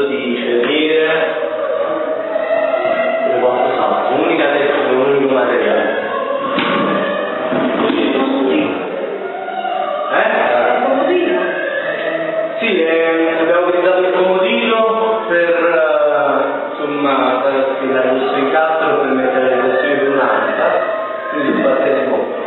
questo di cerniere, le quattro salse, un'unica testa, un unico materiale. Sì, abbiamo utilizzato il comodino per insomma, per affidare il nostro incastro per mettere le questioni di un'anta, quindi sbatteremo